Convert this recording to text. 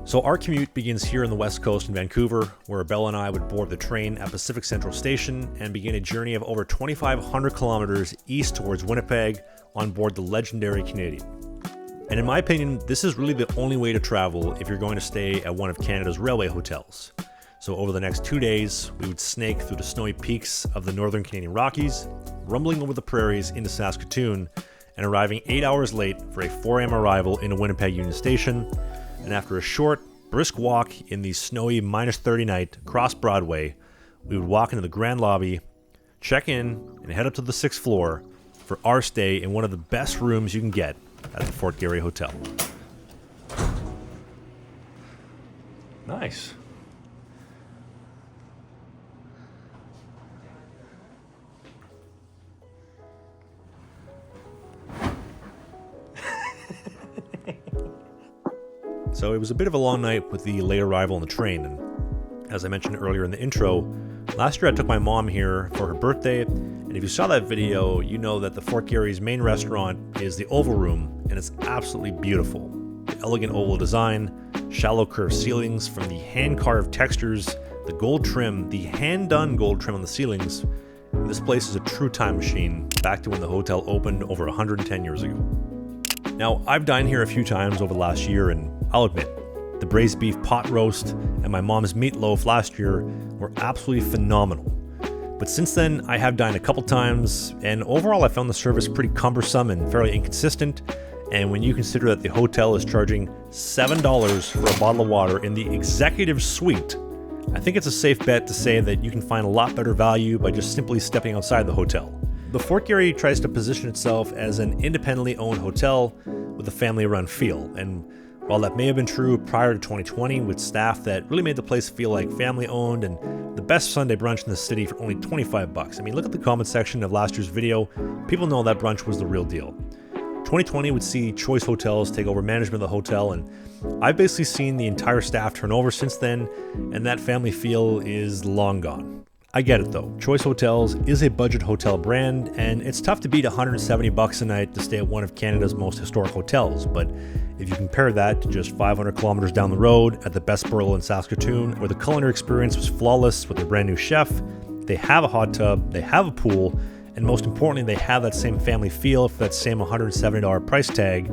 So our commute begins here on the West Coast in Vancouver, where Bella and I would board the train at Pacific Central Station and begin a journey of over 2,500 kilometers east towards Winnipeg on board the legendary Canadian. And in my opinion, this is really the only way to travel if you're going to stay at one of Canada's railway hotels. So over the next 2 days, we would snake through the snowy peaks of the northern Canadian Rockies, rumbling over the prairies into Saskatoon, and arriving 8 hours late for a 4 a.m. arrival into Winnipeg Union Station. And after a short, brisk walk in the snowy -30 night across Broadway, we would walk into the grand lobby, check in, and head up to the 6th floor for our stay in one of the best rooms you can get at the Fort Garry Hotel. Nice. So it was a bit of a long night with the late arrival on the train, and as I mentioned earlier in the intro, last year I took my mom here for her birthday, and if you saw that video, you know that the Fort Garry's main restaurant is the Oval Room, and it's absolutely beautiful. The elegant oval design, shallow curved ceilings from the hand-carved textures, the gold trim, the hand-done gold trim on the ceilings. This place is a true time machine, back to when the hotel opened over 110 years ago. Now, I've dined here a few times over the last year, and I'll admit, the braised beef pot roast and my mom's meatloaf last year were absolutely phenomenal. But since then, I have dined a couple times, and overall I found the service pretty cumbersome and fairly inconsistent. And when you consider that the hotel is charging $7 for a bottle of water in the executive suite, I think it's a safe bet to say that you can find a lot better value by just simply stepping outside the hotel. The Fort Garry tries to position itself as an independently owned hotel with a family-run feel, and while that may have been true prior to 2020 with staff that really made the place feel like family-owned and the best Sunday brunch in the city for only $25. I mean, look at the comment section of last year's video. People know that brunch was the real deal. 2020 would see Choice Hotels take over management of the hotel, and I've basically seen the entire staff turn over since then, and that family feel is long gone. I get it though. Choice Hotels is a budget hotel brand, and it's tough to beat $170 a night to stay at one of Canada's most historic hotels. But if you compare that to just 500 kilometers down the road at the Best Burl in Saskatoon, where the culinary experience was flawless with their brand new chef, they have a hot tub, they have a pool, and most importantly, they have that same family feel for that same $170 price tag.